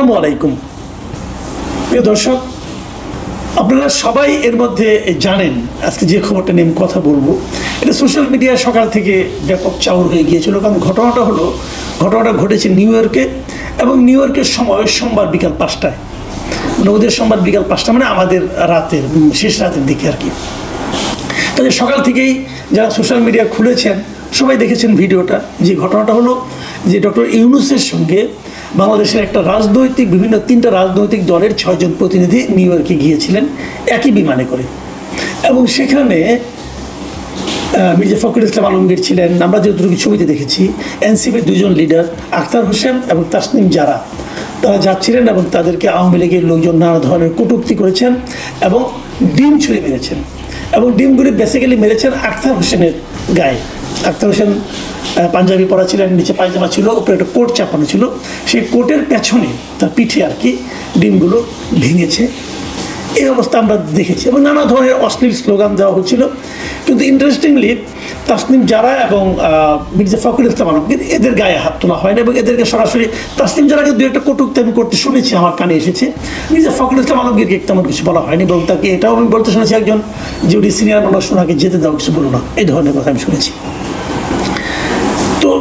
আসসালামু আলাইকুম প্রিয় দর্শক, আপনারা সবাই এর মধ্যে জানেন আজকে যে খবরটা নিয়ে আমি কথা বলবো, এটা সোশ্যাল মিডিয়া সকাল থেকে ব্যাপক চাউর হয়ে গিয়েছিল। কারণ ঘটনাটা ঘটেছে নিউ ইয়র্কে, এবং নিউ ইয়র্কের সময় সোমবার বিকাল 5টায়, মানে ওদের সোমবার বিকাল 5টা মানে আমাদের রাতের শেষ রাতের দিকে আর কি। তাহলে সকাল থেকেই যারা সোশ্যাল মিডিয়া খুলেছেন সবাই দেখেছেন ভিডিওটা। যে ঘটনাটা হলো যে ডক্টর ইউনূসের সঙ্গে বাংলাদেশের একটা বিভিন্ন 3টা রাজনৈতিক দলের 6 জন প্রতিনিধি নিউ ইয়র্কে গিয়েছিলেন একই বিমানে করে, এবং সেখানে মির্জা ফখরুল ইসলাম আলমগীর ছিলেন। আমরা যতটুকু ছবিতে দেখেছি এনসিপির 2 জন লিডার আখতার হোসেন এবং তাসনিম জারা, তারা যাচ্ছিলেন এবং তাদেরকে আওয়ামী লীগের লোকজন নানা ধরনের কটূক্তি করেছেন এবং ডিম ছুঁড়ে মেরেছেন, এবং ডিমগুলি বেসিক্যালি মেরেছেন আখতার হোসেনের গায়ে। আখতার হোসেন পাঞ্জাবি পরা ছিলেন, নিচে পায়জামা ছিল, উপরে একটা কোট চাপানো ছিল, সেই কোটের পেছনে তার পিঠে আর কি ডিমগুলো ভেঙেছে। এই অবস্থা আমরা দেখেছি, এবং নানা ধরনের অশ্লীল স্লোগান দেওয়া হচ্ছিল। কিন্তু ইন্টারেস্টিংলি তাসনিম জারা এবং মির্জা ফখরুল ইসলাম আলমগীর এদের গায়ে হাত তোলা হয় না, এবং এদেরকে সরাসরি তাসনিম জারাকে 2 একটা কটূক্তি আমি করতে শুনেছি, আমার কানে এসেছে। মির্জা ফখরুল ইসলাম আলমগীরকে তেমন কিছু বলা হয়নি, এবং তাকে এটাও আমি বলতে শুনেছি একজন যে উনি সিনিয়র মানুষ, ওনাকে যেতে দাও, কিছু বলো না, এই ধরনের কথা আমি শুনেছি। তো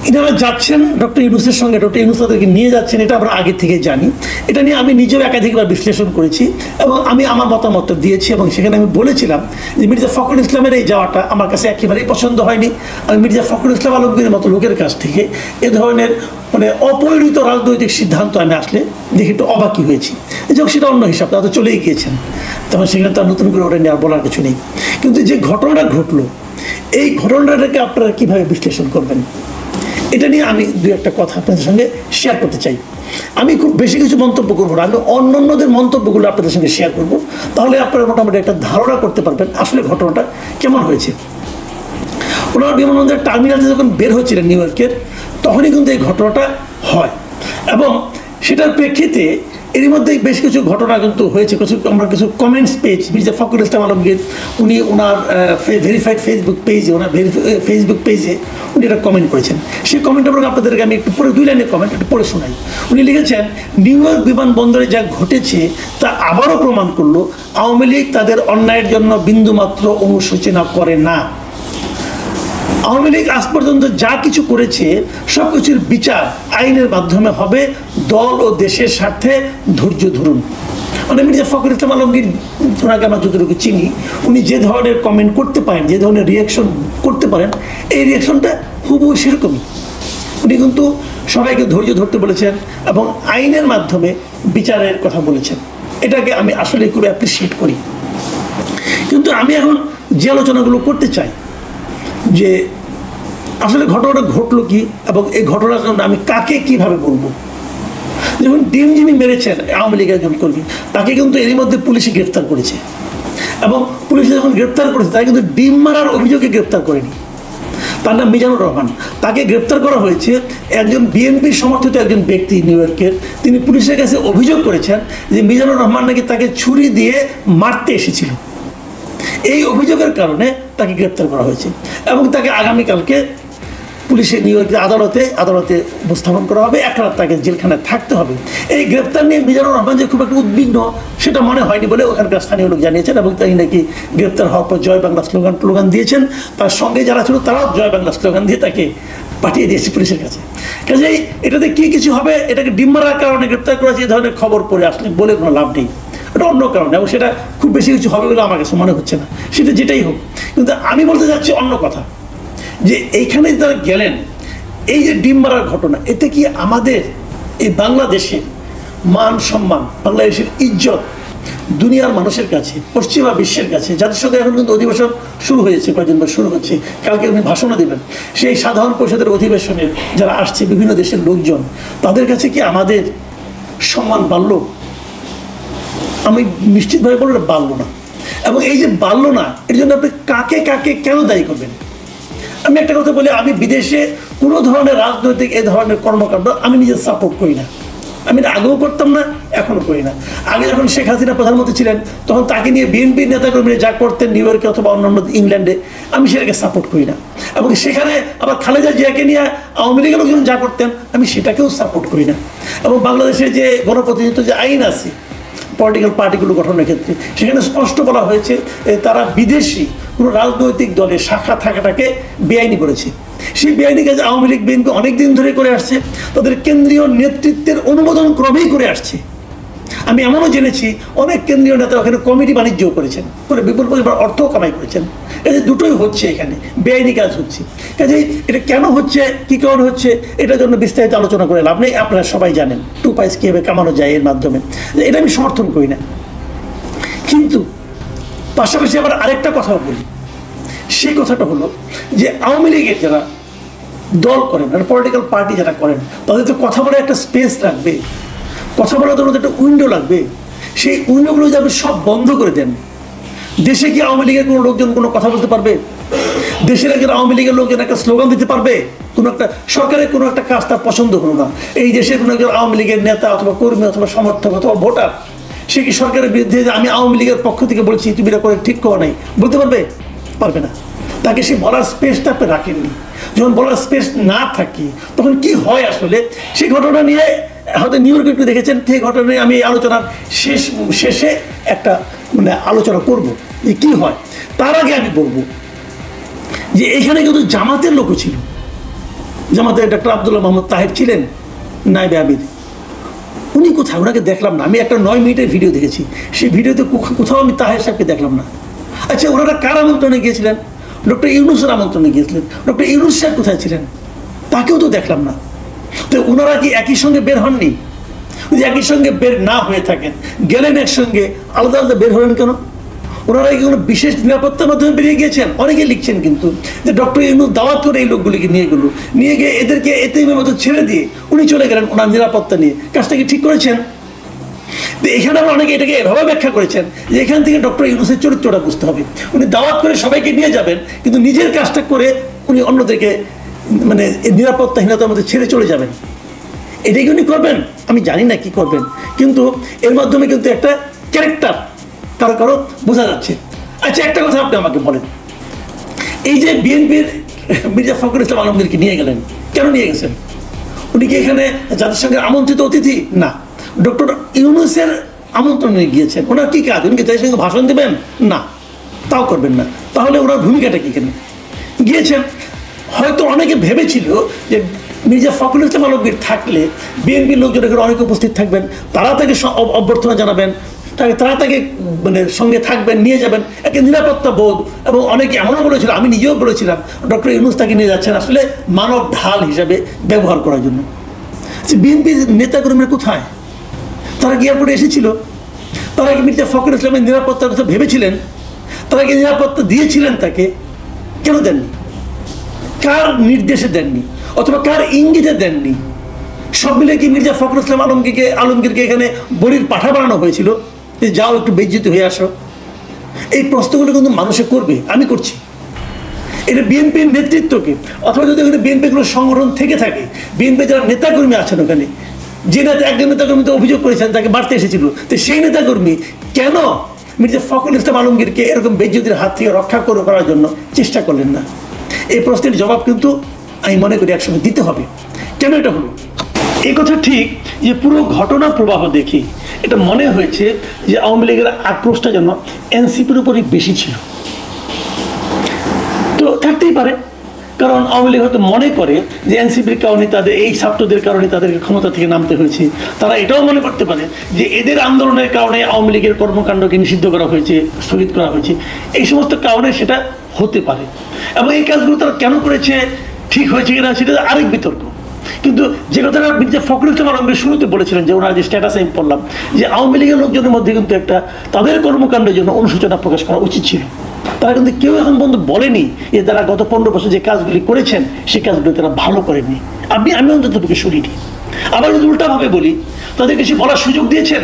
এনারা যাচ্ছেন ডক্টর ইউনূসের সঙ্গে, ডক্টর ইউনূস তাদেরকে নিয়ে যাচ্ছেন, এটা আমরা আগে থেকে জানি। এটা নিয়ে আমি নিজেও একাধিকবার বিশ্লেষণ করেছি এবং আমি আমার মতামত দিয়েছি, এবং সেখানে আমি বলেছিলাম যে মির্জা ফখরুল ইসলামের এই যাওয়াটা আমার কাছে একেবারেই পছন্দ হয়নি। আমি মির্জা ফখরুল ইসলাম আলমগীরের মতো লোকের কাছ থেকে এ ধরনের মানে অপরিণত রাজনৈতিক সিদ্ধান্ত আমি আসলে দেখে একটু অবাকই হয়েছি। যখন সেটা অন্য হিসাব, তারা তো চলেই গিয়েছেন, তখন সেখানে তার নতুন করে ওটা নিয়ে আর বলার কিছু নেই। কিন্তু যে ঘটনাটা ঘটলো, এই ঘটনাটাকে আপনারা কীভাবে বিশ্লেষণ করবেন, এটা নিয়ে আমি 2 একটা কথা আপনাদের সঙ্গে শেয়ার করতে চাই। আমি খুব বেশি কিছু মন্তব্য করবো না, আমি অন্যদের মন্তব্যগুলো আপনাদের সঙ্গে শেয়ার করব, তাহলে আপনারা মোটামুটি একটা ধারণা করতে পারবেন আসলে ঘটনাটা কেমন হয়েছে। ওনারা বিমানবন্দরের টার্মিনাল যখন বের হচ্ছিলেন নিউ ইয়র্কের, তখনই কিন্তু এই ঘটনাটা হয়, এবং সেটার প্রেক্ষিতে এরই মধ্যে বেশ কিছু ঘটনা কিন্তু হয়েছে। আমরা কিছু কমেন্টস পেয়েছি। মির্জা ফখরুল ইসলাম আলমগীর উনি ওনার ভেরিফাইড ফেসবুক পেজে উনি একটা কমেন্ট করেছেন। সেই কমেন্টটা আপনাদেরকে আমি একটু পরে 2 লাইনের কমেন্ট একটু পড়ে শোনাই। উনি লিখেছেন, নিউ ইয়র্ক বিমানবন্দরে যা ঘটেছে তা আবারও প্রমাণ করলো আওয়ামী লীগ তাদের অন্যায়ের জন্য বিন্দুমাত্র অনুশোচনা করে না। আওয়ামী লীগ আজ পর্যন্ত যা কিছু করেছে সব কিছুর বিচার আইনের মাধ্যমে হবে, দল ও দেশের স্বার্থে ধৈর্য ধরুন। মানে মির্জা ফখরুল ইসলাম আলমগীর, ওনাকে আমরা যতটুকু চিনি, উনি যে ধরনের কমেন্ট করতে পারেন, যে ধরনের রিয়াকশন করতে পারেন, এই রিয়াকশনটা হুবহু সেরকমই। উনি কিন্তু সবাইকে ধৈর্য ধরতে বলেছেন এবং আইনের মাধ্যমে বিচারের কথা বলেছেন। এটাকে আমি আসলে খুব অ্যাপ্রিসিয়েট করি। কিন্তু আমি এখন যে আলোচনাগুলো করতে চাই যে আসলে ঘটনাটা ঘটলো কি, এবং এই ঘটনার জন্য আমি কাকে কিভাবে বলবো। যেমন ডিম যিনি মেরেছেন আওয়ামী লীগের একজন কর্মী, তাকে কিন্তু এরই মধ্যে পুলিশে গ্রেফতার করেছে, এবং পুলিশে যখন গ্রেফতার করেছে তাকে কিন্তু ডিম মারার অভিযোগে গ্রেফতার করেনি। তার নাম মিজানুর রহমান। তাকে গ্রেফতার করা হয়েছে একজন বিএনপির সমর্থিত একজন ব্যক্তি নিউ ইয়র্কের, তিনি পুলিশের কাছে অভিযোগ করেছেন যে মিজানুর রহমান নাকি তাকে ছুরি দিয়ে মারতে এসেছিল। এই অভিযোগের কারণে তাকে গ্রেপ্তার করা হয়েছে, এবং তাকে আগামীকালকে পুলিশের নিউ ইয়র্কের আদালতে উপস্থাপন করা হবে। 1 রাত তাকে জেলখানায় থাকতে হবে। এই গ্রেপ্তার নিয়ে মিজানুর রহমান যে খুব একটা উদ্বিগ্ন সেটা মনে হয়নি বলে ওখানকার স্থানীয় লোক জানিয়েছেন, এবং তাই নাকি গ্রেপ্তার হওয়ার পর জয় বাংলা স্লোগান দিয়েছেন। তার সঙ্গে যারা ছিল তারাও জয় বাংলা স্লোগান দিয়ে তাকে পাঠিয়ে দিয়েছে পুলিশের কাছে। কাজেই এটাতে কি কিছু হবে, এটাকে ডিম মারার কারণে গ্রেপ্তার করেছে এই ধরনের খবর পড়ে আসলে বলে কোনো লাভ নেই। এটা অন্য কারণে, এবং সেটা খুব বেশি কিছু হবে বলে আমার কাছে মনে হচ্ছে না, সেটা যেটাই হোক। কিন্তু আমি বলতে চাচ্ছি অন্য কথা, যে এইখানে যারা গেলেন, এই যে ডিম মারার ঘটনা, এতে কি আমাদের এই বাংলাদেশের মান সম্মান, বাংলাদেশের ইজ্জত দুনিয়ার মানুষের কাছে, পশ্চিমা বিশ্বের কাছে, যাদের সঙ্গে এখন কিন্তু অধিবেশন শুরু হয়েছে, কয়েকদিন পর শুরু হচ্ছে, কালকে উনি ভাষণও দেবেন, সেই সাধারণ পরিষদের অধিবেশনের যারা আসছে বিভিন্ন দেশের লোকজন, তাদের কাছে কি আমাদের সম্মান বাড়ল? আমি নিশ্চিতভাবে বলবো এটা বাড়লো না। এবং এই যে বাড়লো না, এর জন্য আপনি কাকে কেন দায়ী করবেন? আমি একটা কথা বলি, আমি বিদেশে কোনো ধরনের রাজনৈতিক এই ধরনের কর্মকাণ্ড আমি নিজে সাপোর্ট করি না। আমি এটা আগেও করতাম না, এখনও করি না। আগে যখন শেখ হাসিনা প্রধানমন্ত্রী ছিলেন তখন তাকে নিয়ে বিএনপির নেতাকর্মীরা যা করতেন নিউ ইয়র্কে অথবা অন্যান্য ইংল্যান্ডে, আমি সেটাকে সাপোর্ট করি না। এবং সেখানে আবার খালেদা জিয়াকে নিয়ে আওয়ামী লীগের লোকজন যা করতেন আমি সেটাকেও সাপোর্ট করি না। এবং বাংলাদেশের যে গণপ্রতিনিধিত্ব যে আইন আছে পলিটিক্যাল পার্টিগুলো গঠনের ক্ষেত্রে, সেখানে স্পষ্ট বলা হয়েছে তারা বিদেশি কোনো রাজনৈতিক দলের শাখা থাকাটাকে বেআইনি করেছে। সেই বেআইনি কাজ আওয়ামী লীগ বিএনপি অনেকদিন ধরে করে আসছে, তাদের কেন্দ্রীয় নেতৃত্বের অনুমোদন ক্রমেই করে আসছে। আমি এমনও জেনেছি অনেক কেন্দ্রীয় নেতা ওখানে কমিটি বাণিজ্যও করেছেন, করে বিপুল পরিমাণ অর্থও কামাই করেছেন। এই দুটোই হচ্ছে, এখানে বেআইনি কাজ হচ্ছে। কাজেই এটা কেন হচ্ছে, কী কারণে হচ্ছে, এটার জন্য বিস্তারিত আলোচনা করে লাভ নেই। আপনারা সবাই জানেন 2 পয়সা কীভাবে কামানো যায় এর মাধ্যমে, এটা আমি সমর্থন করি না। কিন্তু পাশাপাশি আবার আরেকটা কথাও বলি, সেই কথাটা হলো যে আওয়ামী লীগের যারা দল করেন আর পলিটিক্যাল পার্টি যারা করেন, তাদের তো কথা বলে একটা স্পেস লাগবে, কথা বলার জন্য একটা উইন্ডো লাগবে। সেই উইন্ডোগুলো যদি আপনি সব বন্ধ করে দেন, দেশে কি আওয়ামী লীগের কোনো লোকজন কোনো কথা বলতে পারবে? দেশের একজন আওয়ামী লীগের লোকজন একটা স্লোগান দিতে পারবে? কোনো একটা সরকারের কোনো একটা কাজ তার পছন্দ হলো না, এই দেশের কোনো একজন আওয়ামী লীগের নেতা অথবা কর্মী অথবা সমর্থক অথবা ভোটার সে কি সরকারের বিরুদ্ধে আমি আওয়ামী লীগের পক্ষ থেকে বলছি তুমি এটা করে ঠিক করা নাই বলতে পারবে? পারবে না। তাকে সে বলার স্পেসটা আপনি রাখেননি। যখন বলার স্পেস না থাকে তখন কি হয় আসলে, সেই ঘটনা নিয়ে হয়তো নিউ ইয়র্কে একটু দেখেছেন, সেই ঘটনা নিয়ে আমি আলোচনার শেষে একটা আলোচনা করব যে কী হয়। তার আগে আমি বলবো যে এখানে কিন্তু জামাতের লোকও ছিল, জামাতের ডক্টর আব্দুল্লাহ মোহাম্মদ তাহের ছিলেন নায়েবে আমির। উনি কোথায়? ওনাকে দেখলাম না। আমি একটা 9 মিনিটের ভিডিও দেখেছি, সেই ভিডিওতে কোথাও আমি তাহের সাহেবকে দেখলাম না। আচ্ছা, ওনারা কার আমন্ত্রণে গিয়েছিলেন? ডক্টর ইউনূসের আমন্ত্রণে গিয়েছিলেন। ডক্টর ইউনূস সাহেব কোথায় ছিলেন? তাকেও তো দেখলাম না। তো ওনারা কি একই সঙ্গে বের হননি? যদি একই সঙ্গে বের না হয়ে থাকেন, গেলেন একসঙ্গে, আলাদা আলাদা বের হলেন কেন? ওনারা কি কোনো বিশেষ নিরাপত্তার মাধ্যমে বেরিয়ে গিয়েছেন? অনেকে লিখছেন কিন্তু যে ডক্টর ইউনূস দাওয়াত করে এই লোকগুলিকে নিয়ে গিয়ে এদেরকে এতিমের মতো ছেড়ে দিয়ে উনি চলে গেলেন ওনার নিরাপত্তা নিয়ে। কাজটা কি ঠিক করেছেন? তো এখানে আমরা অনেকে এটাকে এভাবে ব্যাখ্যা করেছেন যে এখান থেকে ডক্টর ইউনূসের চরিত্রটা বুঝতে হবে। উনি দাওয়াত করে সবাইকে নিয়ে যাবেন, কিন্তু নিজের কাজটা করে উনি অন্যদেরকে নিরাপত্তাহীনতার মধ্যে ছেড়ে চলে যাবেন। এটাই কি উনি করবেন? আমি জানি না কি করবেন, কিন্তু এর মাধ্যমে কিন্তু একটা ক্যারেক্টার কারো কারো বোঝা যাচ্ছে। আচ্ছা, একটা কথা আপনি আমাকে বলেন, এই যে বিএনপির মির্জা ফখরুল ইসলাম আলমগীরকে নিয়ে গেলেন, কেন নিয়ে গেছেন? উনি কি এখানে জাতিসংঘের আমন্ত্রিত অতিথি? না, ডক্টর ইউনূসের আমন্ত্রণে গিয়েছেন। ওনার কি কাজ? উনি কি জাতিসংঘে ভাষণ দেবেন? না, তাও করবেন না। তাহলে ওনার ভূমিকাটা কি কেন গিয়েছেন? হয়তো অনেকে ভেবেছিল যে মির্জা ফখরুল ইসলাম আলমগীর থাকলে বিএনপির লোকজন এখানে অনেকে উপস্থিত থাকবেন, তারা তাকে অভ্যর্থনা জানাবেন, তারা তাকে সঙ্গে থাকবেন, নিয়ে যাবেন, একটা নিরাপত্তা বোধ। এবং অনেকে এমনও বলেছিল, আমি নিজেও বলেছিলাম, ডক্টর ইউনূস তাকে নিয়ে যাচ্ছেন আসলে মানব ঢাল হিসাবে ব্যবহার করার জন্য। বিএনপির নেতাকর্মীরা কোথায়? তারা কি এয়ারপোর্টে এসেছিল? তারা কি মির্জা ফখরুল ইসলামের নিরাপত্তার কথা ভেবেছিলেন? তারা কি নিরাপত্তা দিয়েছিলেন তাকে? কেন দেননি? কার নির্দেশে দেননি অথবা কার ইঙ্গিতে দেননি? সব মিলে কি মির্জা ফখরুল ইসলাম আলমগীরকে এখানে বলির পাঠা বানানো হয়েছিল যে যাও একটু বেইজ্জতি হয়ে আসো? এই প্রশ্নগুলো কিন্তু মানুষে করবে, আমি করছি। এটা বিএনপির নেতৃত্বকে, অথবা যদি ওখানে বিএনপির কোনো সংগঠন থেকে থাকে, বিএনপির যারা নেতাকর্মী আছেন ওখানে, যে একজন নেতাকর্মী তো অভিযোগ করেছেন তাকে বাড়তে এসেছিল, তো সেই নেতাকর্মী কেন মির্জা ফখরুল ইসলাম আলমগীরকে এরকম বেইজ্জতির হাত থেকে রক্ষা করার জন্য চেষ্টা করলেন না? এই প্রশ্নের জবাব কিন্তু আমি মনে করি একসময় দিতে হবে। কেন এটা হলো? এই কথা ঠিক যে পুরো ঘটনা প্রবাহ দেখি এটা মনে হয়েছে যে আওয়ামী লীগের আক্রোশটা যেন এনসিপির উপরই বেশি ছিল। তো থাকতেই পারে, কারণ আওয়ামী লীগ হয়তো মনে করে যে এনসিপির কারণে তাদের, এই ছাত্রদের কারণে তাদেরকে ক্ষমতা থেকে নামতে হয়েছে। তারা এটাও মনে করতে পারে যে এদের আন্দোলনের কারণে আওয়ামী লীগের কর্মকাণ্ডকে নিষিদ্ধ করা হয়েছে, স্থগিত করা হয়েছে। এই সমস্ত কারণে সেটা হতে পারে। এবং এই কাজগুলো তারা কেন করেছে, ঠিক হয়েছে কিনা, সেটা আরেক বিতর্ক। কিন্তু যে কথাটা মির্জা ফখরুল ইসলাম আলমগীর শুরুতে বলেছিলেন, যে ওনার যে স্ট্যাটাস আমি পড়লাম, যে আওয়ামী লীগের লোকজনের মধ্যে কিন্তু একটা তাদের কর্মকাণ্ডের জন্য অনুশোচনা প্রকাশ করা উচিত ছিল। তারা কিন্তু কেউ এখন পর্যন্ত বলেনি যে তারা গত 15 বছর যে কাজগুলি করেছেন সেই কাজগুলি তারা ভালো করেননি। আমি অন্তত শুনিনি। আবার যদি উল্টাভাবে বলি, তাদেরকে সে বলার সুযোগ দিয়েছেন।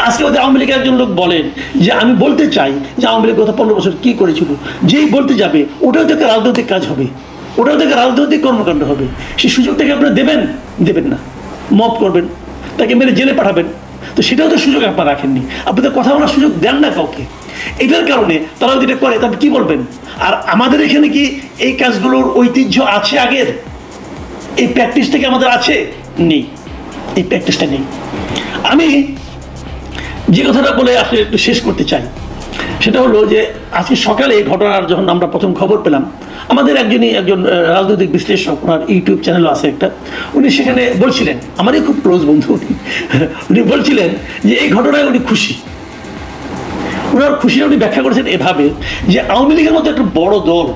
আজকে ওদের আওয়ামী লীগের একজন লোক বলেন যে আমি বলতে চাই যে আওয়ামী লীগ গত 15 বছর কী করেছিল, যেই বলতে যাবে ওটাও থেকে রাজনৈতিক কাজ হবে, ওটাও থেকে রাজনৈতিক কর্মকাণ্ড হবে। সেই সুযোগ থেকে আপনারা দেবেন না। মব করবেন, তাকে মেরে জেলে পাঠাবেন। তো সেটাও তো সুযোগ আপনারা রাখেননি, আপনাদের কথা বলার সুযোগ দেন না কাউকে। এটার কারণে তারা যেটা করে তারপর কি বলবেন? আর আমাদের এখানে কি এই কাজগুলোর ঐতিহ্য আছে আগের? এই প্র্যাকটিসটা কি আমাদের আছে? নেই, এই প্র্যাকটিসটা নেই। আমি যে কথাটা বলে আসলে একটু শেষ করতে চাই, সেটা হলো যে আজকে সকালে এই ঘটনার যখন আমরা প্রথম খবর পেলাম, আমাদের একজন রাজনৈতিক বিশ্লেষক, ওনার ইউটিউব চ্যানেলও আছে একটা, উনি সেখানে বলছিলেন, আমারই খুব ক্লোজ বন্ধু উনি বলছিলেন যে এই ঘটনায় উনি খুশি। ওনার খুশিটা উনি ব্যাখ্যা করেছেন এভাবে যে আওয়ামী লীগের মতো একটা বড় দল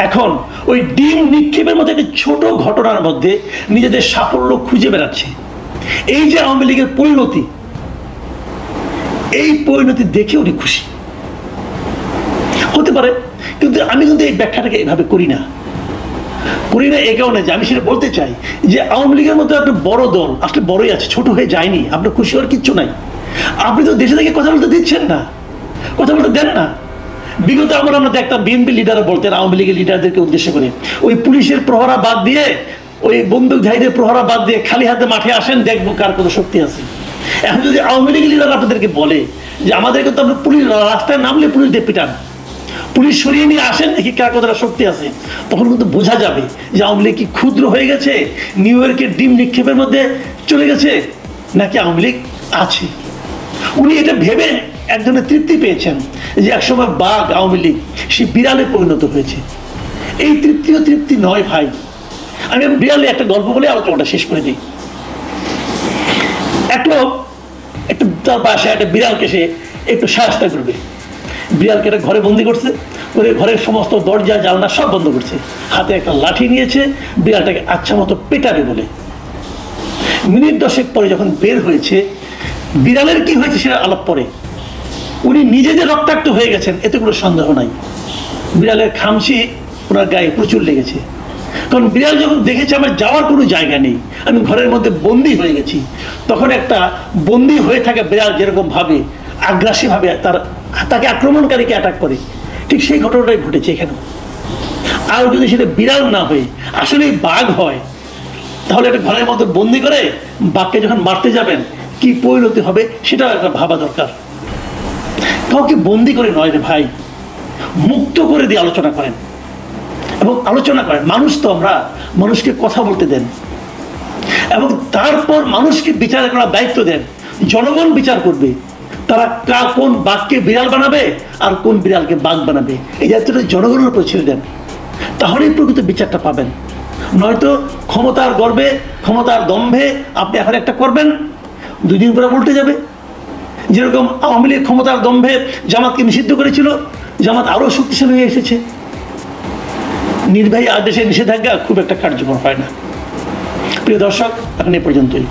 এখন ওই ডিম নিক্ষেপের মতো একটা ছোট ঘটনার মধ্যে নিজেদের সাফল্য খুঁজে বেড়াচ্ছে। এই যে আওয়ামী লীগের পরিণতি, এই পরিণতি দেখে উনি খুশি হতে পারে, কিন্তু আমি কিন্তু এই ব্যাখ্যাটাকে এভাবে করি না এই কারণে যে আমি সেটা বলতে চাই যে আওয়ামী লীগের মতো একটা বড় দল আসলে বড়ই আছে, ছোট হয়ে যায়নি। আপনার খুশি হওয়ার কিচ্ছু নাই। আপনি তো দেশে থেকে কথা বলতে দিচ্ছেন না, কথা বলতে দেন না। বিগত আমরা দেখতাম বিএনপি লিডাররা বলতেন আওয়ামী লীগের লিডারদেরকে উদ্দেশ্য করে, ওই পুলিশের প্রহরা বাদ দিয়ে, ওই বন্দুকধারীদের প্রহরা বাদ দিয়ে খালি হাতে মাঠে আসেন, দেখবো কার কত শক্তি আছে। এখন যদি আওয়ামী লীগের লিডার আপনাদেরকে বলে যে আমাদেরকে তো আপনার পুলিশ রাস্তায় নামলে পুলিশ দিয়ে পিটান, পুলিশ সরিয়ে নিয়ে আসেন দেখি কার কতটা শক্তি আছে, তখন কিন্তু বোঝা যাবে যে আওয়ামী লীগ কি ক্ষুদ্র হয়ে গেছে, নিউ ইয়র্কের ডিম নিক্ষেপের মধ্যে চলে গেছে, নাকি আওয়ামী লীগ আছে। উনি এটা ভেবে এক ধরনের তৃপ্তি পেয়েছেন যে একসময় বাঘ আওয়ামী লীগ সে বিড়ালে পরিণত হয়েছে। এই তৃপ্তি নয় ভাই। আমি বিড়ালে একটা গল্প বলে আলোচনাটা শেষ করে দিই। এক লোক একটু তার বাসায় একটা বিড়ালকে সে একটু সাহায্য করবে, বিড়ালকে একটা ঘরে বন্দি করছে, করে ঘরের সমস্ত দরজা জানলা সব বন্ধ করছে, হাতে একটা লাঠি নিয়েছে, বিড়ালটাকে আচ্ছা মতো পেটাবে বলে। মিনিট 10 পরে যখন বের হয়েছে, বিড়ালের কি হয়েছে সেটা আলাপ পরে, উনি নিজে যে রক্তাক্ত হয়ে গেছেন এতে কোনো সন্দেহ নাই। বিড়ালের খামচি ওনার গায়ে প্রচুর লেগেছে, কারণ বিড়াল যখন দেখেছে আমার যাওয়ার কোনো জায়গা নেই, আমি ঘরের মধ্যে বন্দি হয়ে গেছি, তখন একটা বন্দি হয়ে থাকা বিড়াল যেরকম ভাবে আগ্রাসী ভাবে তাকে আক্রমণকারীকে অ্যাটাক করে, ঠিক সেই ঘটনাটাই ঘটেছে এখানে। আর যদি সেটা বিড়াল না হয়ে আসলে বাঘ হয়, তাহলে একটা ঘরের মধ্যে বন্দি করে বাঘকে যখন মারতে যাবেন কি পরিণতি হবে সেটাও একটা ভাবা দরকার। কাউকে বন্দি করে নয় রে ভাই, মুক্ত করে দিয়ে আলোচনা করেন এবং আলোচনা করেন। মানুষ তো আমরা, মানুষকে কথা বলতে দেন এবং তারপর মানুষকে বিচার করার দায়িত্ব দেন। জনগণ বিচার করবে তারা কোন বাঘকে বিড়াল বানাবে আর কোন বিড়ালকে বাঘ বানাবে, এই দায়িত্বটা জনগণের উপর ছেড়ে দেন, তাহলেই প্রকৃত বিচারটা পাবেন। নয়তো ক্ষমতার গর্বে, ক্ষমতার দম্ভে আপনি এখন একটা করবেন, 2 দিন পরে উল্টে যাবে। যেরকম আওয়ামী লীগ ক্ষমতার দম্ভে জামাতকে নিষিদ্ধ করেছিল, জামাত আরও শক্তিশালী হয়ে এসেছে। নির্বাহী আদেশের নিষেধাজ্ঞা খুব একটা কার্যকর হয় না। প্রিয় দর্শক, এখন এ পর্যন্তই।